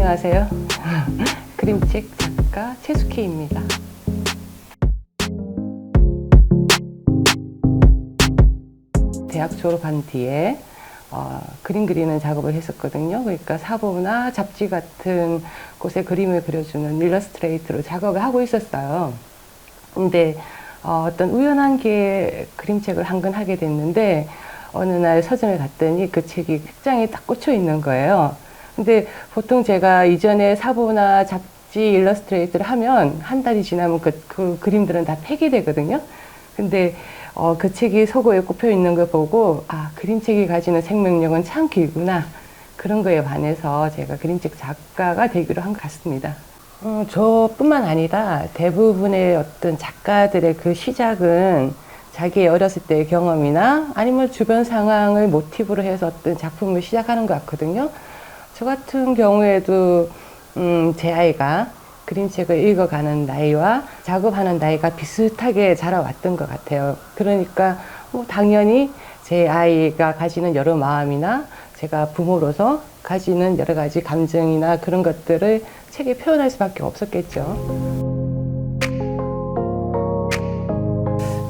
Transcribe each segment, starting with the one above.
안녕하세요. 그림책 작가 최숙희입니다. 대학 졸업한 뒤에 그림 그리는 작업을 했었거든요. 그러니까 사보나 잡지 같은 곳에 그림을 그려주는 일러스트레이터로 작업을 하고 있었어요. 근데 어떤 우연한 기회에 그림책을 한 권 하게 됐는데 어느 날 서점에 갔더니 그 책이 책장에 딱 꽂혀 있는 거예요. 근데 보통 제가 이전에 사보나 잡지 일러스트레이터를 하면 한 달이 지나면 그 그림들은 다 폐기되거든요. 근데 그 책이 서고에 꼽혀 있는 걸 보고 그림책이 가지는 생명력은 참 길구나, 그런 거에 반해서 제가 그림책 작가가 되기로 한 것 같습니다. 저뿐만 아니라 대부분의 어떤 작가들의 그 시작은 자기의 어렸을 때의 경험이나 아니면 주변 상황을 모티브로 해서 어떤 작품을 시작하는 것 같거든요. 저 같은 경우에도 제 아이가 그림책을 읽어가는 나이와 작업하는 나이가 비슷하게 자라왔던 것 같아요. 그러니까 당연히 제 아이가 가지는 여러 마음이나 제가 부모로서 가지는 여러 가지 감정이나 그런 것들을 책에 표현할 수밖에 없었겠죠.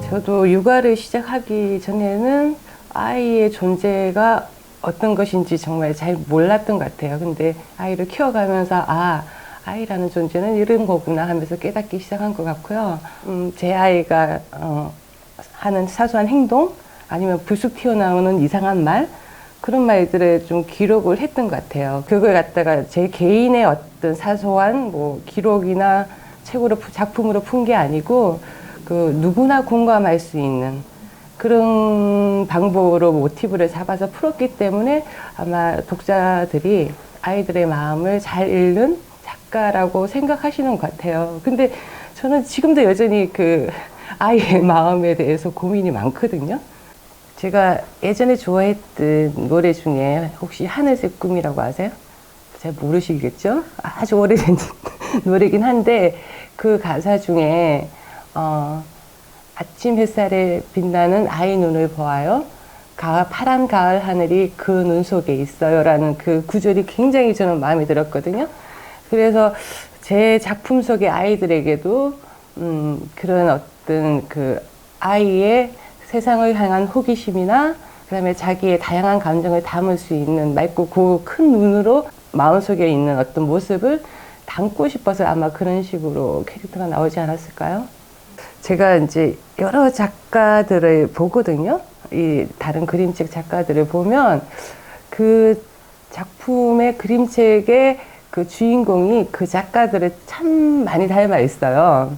저도 육아를 시작하기 전에는 아이의 존재가 어떤 것인지 정말 잘 몰랐던 것 같아요. 근데 아이를 키워가면서 아이라는 존재는 이런 거구나 하면서 깨닫기 시작한 것 같고요. 제 아이가 하는 사소한 행동, 아니면 불쑥 튀어나오는 이상한 말, 그런 말들을 좀 기록을 했던 것 같아요. 그걸 갖다가 제 개인의 어떤 사소한 기록이나 책으로 작품으로 푼 게 아니고 누구나 공감할 수 있는 그런 방법으로 모티브를 잡아서 풀었기 때문에 아마 독자들이 아이들의 마음을 잘 읽는 작가라고 생각하시는 것 같아요. 근데 저는 지금도 여전히 아이의 마음에 대해서 고민이 많거든요. 제가 예전에 좋아했던 노래 중에 혹시 하늘색 꿈이라고 아세요? 잘 모르시겠죠? 아주 오래된 노래긴 한데 그 가사 중에 아침 햇살에 빛나는 아이 눈을 보아요. 파란 가을 하늘이 그 눈 속에 있어요. 라는 그 구절이 굉장히 저는 마음에 들었거든요. 그래서 제 작품 속의 아이들에게도 그런 어떤 아이의 세상을 향한 호기심이나 그다음에 자기의 다양한 감정을 담을 수 있는 맑고 큰 눈으로 마음속에 있는 어떤 모습을 담고 싶어서 아마 그런 식으로 캐릭터가 나오지 않았을까요? 제가 이제 여러 작가들을 보거든요. 이 다른 그림책 작가들을 보면 그 작품의 그림책의 그 주인공이 그 작가들을 참 많이 닮아 있어요.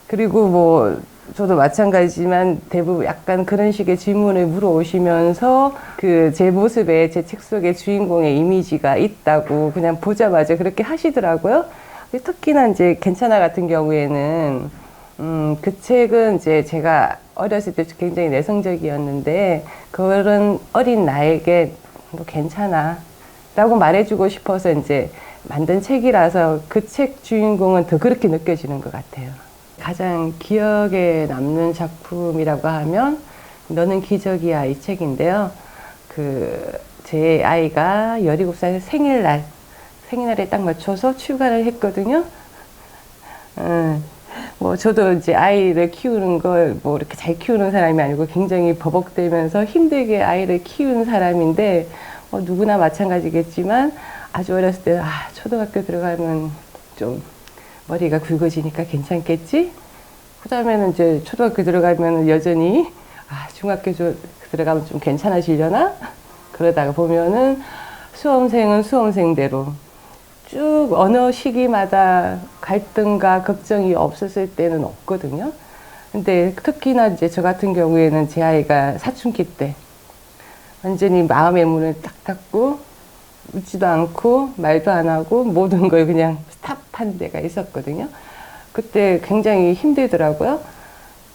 그리고 저도 마찬가지지만 대부분 약간 그런 식의 질문을 물어오시면서 제 모습에 제 책 속에 주인공의 이미지가 있다고 그냥 보자마자 그렇게 하시더라고요. 특히나 이제 괜찮아 같은 경우에는 그 책은 이제 제가 어렸을 때 굉장히 내성적이었는데 그런 어린 나에게 괜찮아 라고 말해주고 싶어서 이제 만든 책이라서 그 책 주인공은 더 그렇게 느껴지는 것 같아요. 가장 기억에 남는 작품이라고 하면 너는 기적이야, 이 책인데요. 제 아이가 17살 생일날에 딱 맞춰서 출가를 했거든요. 저도 이제 아이를 키우는 걸 이렇게 잘 키우는 사람이 아니고 굉장히 버벅대면서 힘들게 아이를 키운 사람인데 누구나 마찬가지겠지만 아주 어렸을 때 초등학교 들어가면 좀 머리가 굵어지니까 괜찮겠지? 그 다음에는 이제 초등학교 들어가면 여전히 중학교 들어가면 좀 괜찮아지려나? 그러다가 보면은 수험생은 수험생대로 쭉 어느 시기마다 갈등과 걱정이 없었을 때는 없거든요. 근데 특히나 이제 저 같은 경우에는 제 아이가 사춘기 때 완전히 마음의 문을 딱 닫고 웃지도 않고 말도 안 하고 모든 걸 그냥 스탑한 데가 있었거든요. 그때 굉장히 힘들더라고요.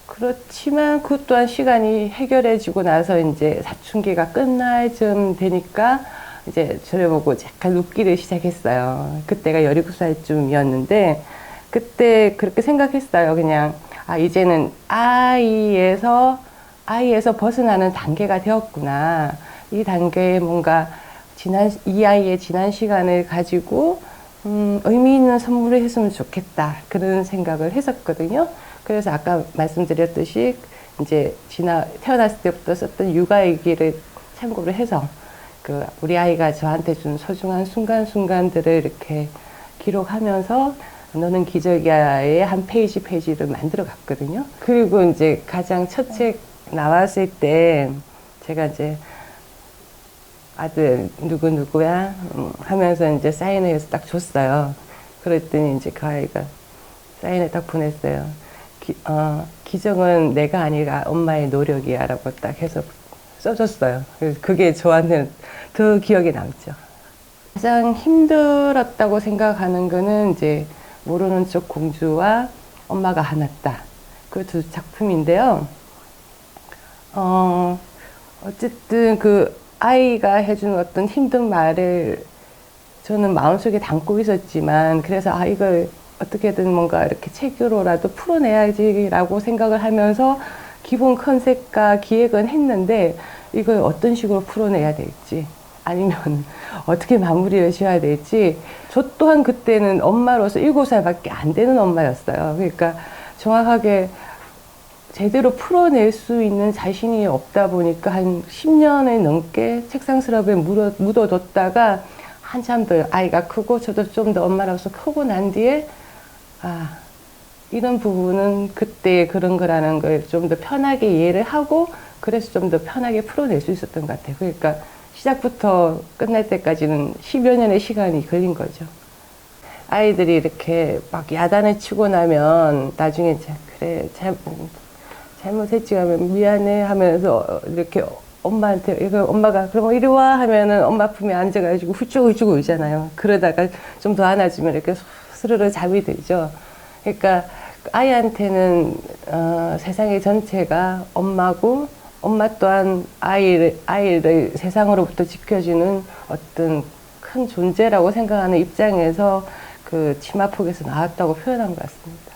그렇지만 그 또한 시간이 해결해지고 나서 이제 사춘기가 끝날 쯤 되니까 이제 저를 보고 약간 웃기를 시작했어요. 그때가 17살쯤이었는데 그때 그렇게 생각했어요. 그냥 이제는 아이에서 벗어나는 단계가 되었구나. 이 단계에 뭔가 이 아이의 지난 시간을 가지고 의미 있는 선물을 했으면 좋겠다. 그런 생각을 했었거든요. 그래서 아까 말씀드렸듯이 이제 태어났을 때부터 썼던 육아일기를 참고를 해서 우리 아이가 저한테 준 소중한 순간순간들을 이렇게 기록하면서 너는 기적이야의 한 페이지를 만들어 갔거든요. 그리고 이제 가장 첫 책 나왔을 때 제가 이제 아들 누구누구야 하면서 이제 사인을 해서 딱 줬어요. 그랬더니 이제 그 아이가 사인을 딱 보냈어요. 기적은 내가 아니라 엄마의 노력이야 라고 딱 해서 써줬어요. 그래서 그게 저한테는 더 기억에 남죠. 가장 힘들었다고 생각하는 거는 이제 모르는 척 공주와 엄마가 화났다. 그 두 작품인데요. 어쨌든 그 아이가 해준 어떤 힘든 말을 저는 마음속에 담고 있었지만, 그래서 이걸 어떻게든 뭔가 이렇게 책으로라도 풀어내야지라고 생각을 하면서 기본 컨셉과 기획은 했는데, 이걸 어떤 식으로 풀어내야 될지, 아니면 어떻게 마무리를 지어야 될지, 저 또한 그때는 엄마로서 7살밖에 안 되는 엄마였어요. 그러니까 정확하게 제대로 풀어낼 수 있는 자신이 없다 보니까 한 10년을 넘게 책상 서랍에 묻어뒀다가 한참 더 아이가 크고 저도 좀 더 엄마로서 크고 난 뒤에 이런 부분은 그때 그런 거라는 걸 좀 더 편하게 이해를 하고, 그래서 좀 더 편하게 풀어낼 수 있었던 것 같아요. 그러니까 시작부터 끝날 때까지는 10여 년의 시간이 걸린 거죠. 아이들이 이렇게 막 야단을 치고 나면 나중에 그래 잘못했지 하면 미안해 하면서 이렇게 엄마한테, 엄마가 그럼 이리 와 하면은 엄마 품에 앉아가지고 훌쩍훌쩍 울잖아요. 그러다가 좀 더 안아주면 이렇게 스르르 잠이 들죠. 그러니까 아이한테는 세상의 전체가 엄마고, 엄마 또한 아이를 세상으로부터 지켜주는 어떤 큰 존재라고 생각하는 입장에서 그 치마폭에서 나왔다고 표현한 것 같습니다.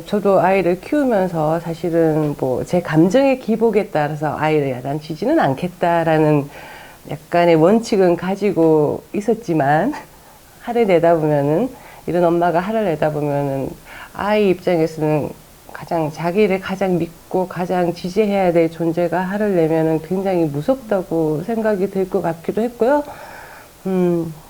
저도 아이를 키우면서 사실은 제 감정의 기복에 따라서 아이를 야단치지는 않겠다라는 약간의 원칙은 가지고 있었지만, 화를 내다 보면은, 이런 엄마가 화를 내다 보면은 아이 입장에서는 자기를 가장 믿고 가장 지지해야 될 존재가 화를 내면은 굉장히 무섭다고 생각이 들 것 같기도 했고요.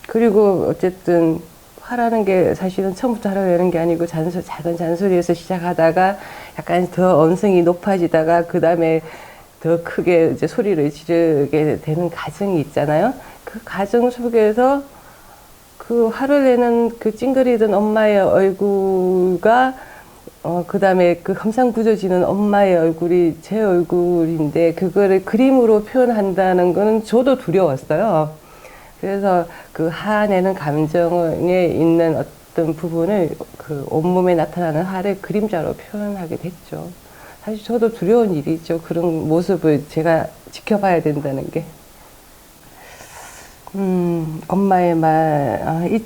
그리고 어쨌든 화라는 게 사실은 처음부터 화를 내는 게 아니고 작은 잔소리에서 시작하다가 약간 더 언성이 높아지다가 그 다음에 더 크게 이제 소리를 지르게 되는 과정이 있잖아요. 그 과정 속에서 그 화를 내는 그 찡그리던 엄마의 얼굴과 그 다음에 그 험상궂어지는 엄마의 얼굴이 제 얼굴인데, 그거를 그림으로 표현한다는 거는 저도 두려웠어요. 그래서 그 화내는 감정에 있는 어떤 부분을 그 온몸에 나타나는 화를 그림자로 표현하게 됐죠. 사실 저도 두려운 일이죠. 그런 모습을 제가 지켜봐야 된다는 게. 엄마의 말,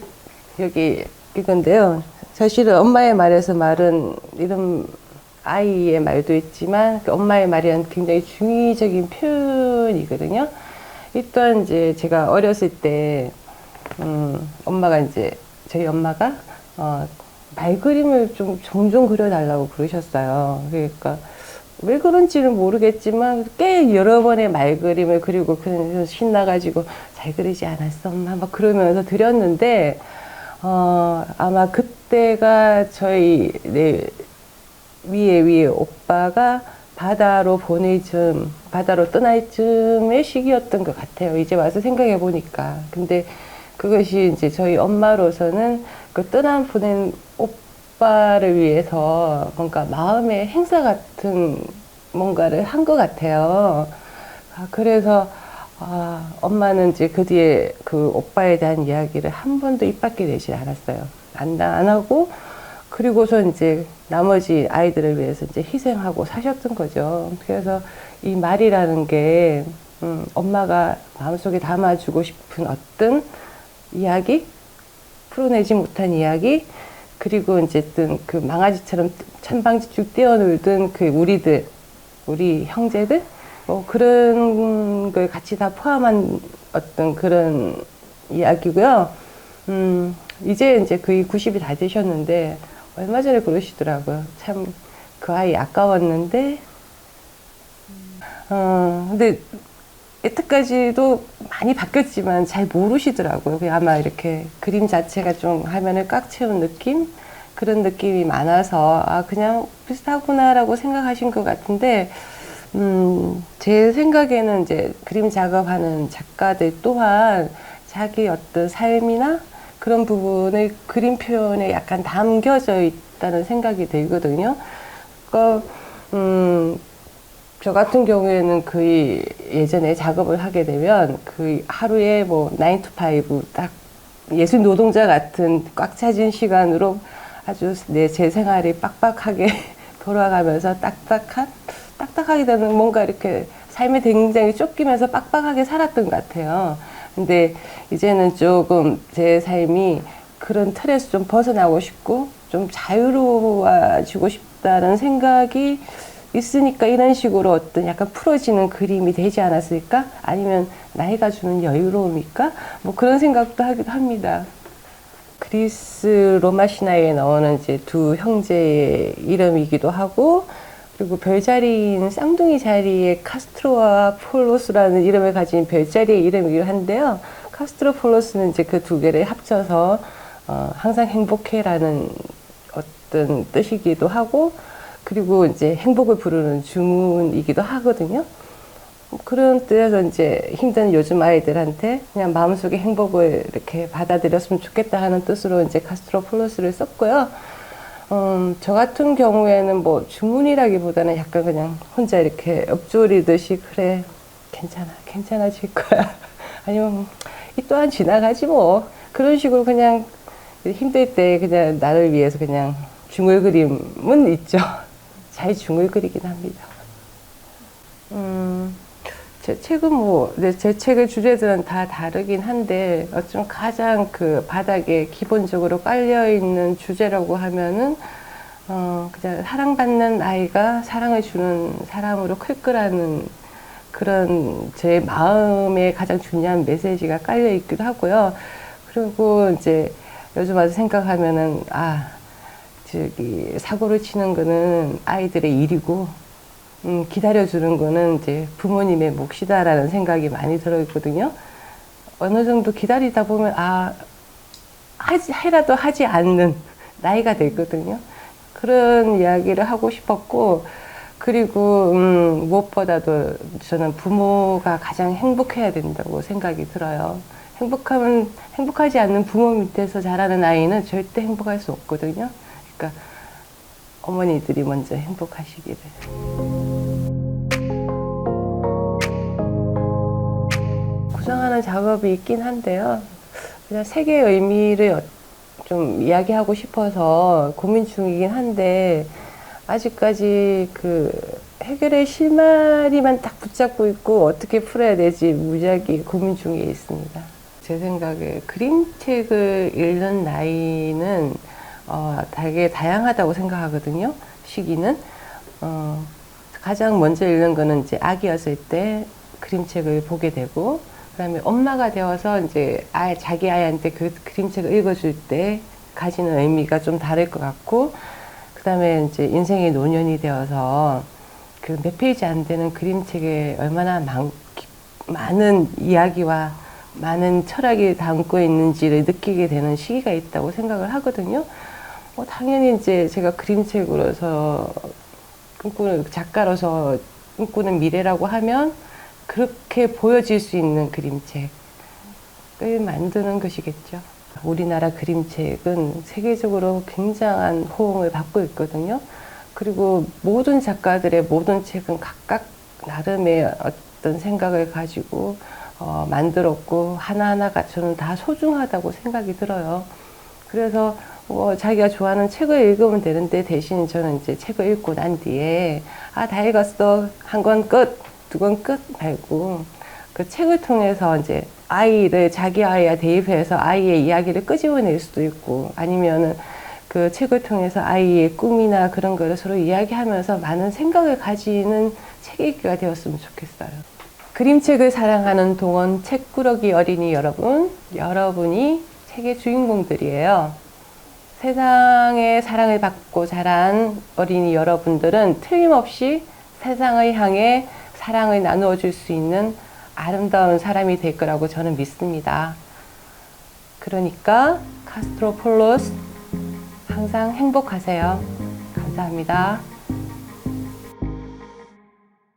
여기 이건데요. 사실은 엄마의 말에서 말은 이런 아이의 말도 있지만, 그 엄마의 말이란 굉장히 중의적인 표현이거든요. 이 또한 이제 제가 어렸을 때, 저희 엄마가, 말 그림을 좀 종종 그려달라고 그러셨어요. 그러니까, 왜 그런지는 모르겠지만, 꽤 여러 번의 말 그림을 그리고 그래서 신나가지고, 잘 그리지 않았어, 엄마? 막 그러면서 드렸는데, 아마 그때가 위에 오빠가 바다로 떠날 즈음의 시기였던 것 같아요. 이제 와서 생각해 보니까. 근데 그것이 이제 저희 엄마로서는 그 보낸 오빠를 위해서 뭔가 마음의 행사 같은 뭔가를 한 것 같아요. 그래서 엄마는 이제 그 뒤에 그 오빠에 대한 이야기를 한 번도 입 밖에 내지 않았어요. 안 하고, 그리고서 이제 나머지 아이들을 위해서 이제 희생하고 사셨던 거죠. 그래서 이 말이라는 게, 엄마가 마음속에 담아주고 싶은 어떤 이야기, 풀어내지 못한 이야기, 그리고 어쨌든 그 망아지처럼 천방지축 뛰어놀던 그 우리 형제들, 그런 걸 같이 다 포함한 어떤 그런 이야기고요. 이제 거의 90이 다 되셨는데 얼마 전에 그러시더라고요. 참 그 아이 아까웠는데 근데 여태까지도 많이 바뀌었지만 잘 모르시더라고요. 아마 이렇게 그림 자체가 좀 화면을 꽉 채운 느낌? 그런 느낌이 많아서 아 그냥 비슷하구나라고 생각하신 것 같은데 제 생각에는 이제 그림 작업하는 작가들 또한 자기 어떤 삶이나 그런 부분을 그림 표현에 약간 담겨져 있다는 생각이 들거든요. 그러니까 저 같은 경우에는 거의 예전에 작업을 하게 되면 거의 하루에 뭐 9 to 5 딱 예술 노동자 같은 꽉 차진 시간으로 아주 제 생활이 빡빡하게 돌아가면서 딱딱하게 되는 뭔가 이렇게 삶에 굉장히 쫓기면서 빡빡하게 살았던 것 같아요. 근데 이제는 조금 제 삶이 그런 틀에서 좀 벗어나고 싶고 좀 자유로워지고 싶다는 생각이 있으니까 이런 식으로 어떤 약간 풀어지는 그림이 되지 않았을까? 아니면 나이가 주는 여유로움일까? 뭐 그런 생각도 하기도 합니다. 그리스 로마 신화에 나오는 이제 두 형제의 이름이기도 하고, 그리고 별자리인 쌍둥이 자리에 카스트로와 폴로스라는 이름을 가진 별자리의 이름이기도 한데요. 카스트로 폴로스는 이제 그 두 개를 합쳐서 항상 행복해라는 어떤 뜻이기도 하고, 그리고 이제 행복을 부르는 주문이기도 하거든요. 그런 뜻에서 이제 힘든 요즘 아이들한테 그냥 마음속에 행복을 이렇게 받아들였으면 좋겠다 하는 뜻으로 이제 카스트로폴로스를 썼고요. 저 같은 경우에는 뭐 주문이라기보다는 약간 그냥 혼자 이렇게 읊조리듯이 그래, 괜찮아질 거야. 아니면 이 또한 지나가지 뭐. 그런 식으로 그냥 힘들 때 그냥 나를 위해서 그냥 중얼그림은 있죠. 잘 중얼그리긴 합니다. 제 책은 제 책의 주제들은 다 다르긴 한데, 어쩜 가장 그 바닥에 기본적으로 깔려있는 주제라고 하면은, 그냥 사랑받는 아이가 사랑을 주는 사람으로 클 거라는 그런 제 마음에 가장 중요한 메시지가 깔려있기도 하고요. 그리고 이제 요즘 와서 생각하면은, 사고를 치는 거는 아이들의 일이고, 기다려주는 거는 이제 부모님의 몫이다라는 생각이 많이 들어있거든요. 어느 정도 기다리다 보면, 해라도 하지 않는 나이가 되거든요. 그런 이야기를 하고 싶었고, 그리고, 무엇보다도 저는 부모가 가장 행복해야 된다고 생각이 들어요. 행복하지 않는 부모 밑에서 자라는 아이는 절대 행복할 수 없거든요. 그러니까, 어머니들이 먼저 행복하시기를. 구성하는 작업이 있긴 한데요. 그냥 색의 의미를 좀 이야기하고 싶어서 고민 중이긴 한데, 아직까지 그 해결의 실마리만 딱 붙잡고 있고 어떻게 풀어야 될지 무지하게 고민 중에 있습니다. 제 생각에 그림책을 읽는 나이는 되게 다양하다고 생각하거든요. 시기는. 가장 먼저 읽는 거는 이제 아기였을 때 그림책을 보게 되고, 그 다음에 엄마가 되어서 이제 자기 아이한테 그 그림책을 읽어줄 때 가지는 의미가 좀 다를 것 같고, 그 다음에 이제 인생의 노년이 되어서 그 몇 페이지 안 되는 그림책에 얼마나 많은 이야기와 많은 철학이 담고 있는지를 느끼게 되는 시기가 있다고 생각을 하거든요. 당연히 이제 제가 그림책으로서 작가로서 꿈꾸는 미래라고 하면 그렇게 보여질 수 있는 그림책을 만드는 것이겠죠. 우리나라 그림책은 세계적으로 굉장한 호응을 받고 있거든요. 그리고 모든 작가들의 모든 책은 각각 나름의 어떤 생각을 가지고 만들었고, 하나하나가 저는 다 소중하다고 생각이 들어요. 그래서 자기가 좋아하는 책을 읽으면 되는데, 대신 저는 이제 책을 읽고 난 뒤에 다 읽었어, 한 권 끝, 두 권 끝 말고, 그 책을 통해서 이제 자기 아이와 대입해서 아이의 이야기를 끄집어낼 수도 있고, 아니면은 그 책을 통해서 아이의 꿈이나 그런 거를 서로 이야기하면서 많은 생각을 가지는 책 읽기가 되었으면 좋겠어요. 그림책을 사랑하는 동원 책꾸러기 어린이 여러분, 여러분이 책의 주인공들이에요. 세상의 사랑을 받고 자란 어린이 여러분들은 틀림없이 세상을 향해 사랑을 나누어 줄 수 있는 아름다운 사람이 될 거라고 저는 믿습니다. 그러니까 카스트로폴로스 항상 행복하세요. 감사합니다.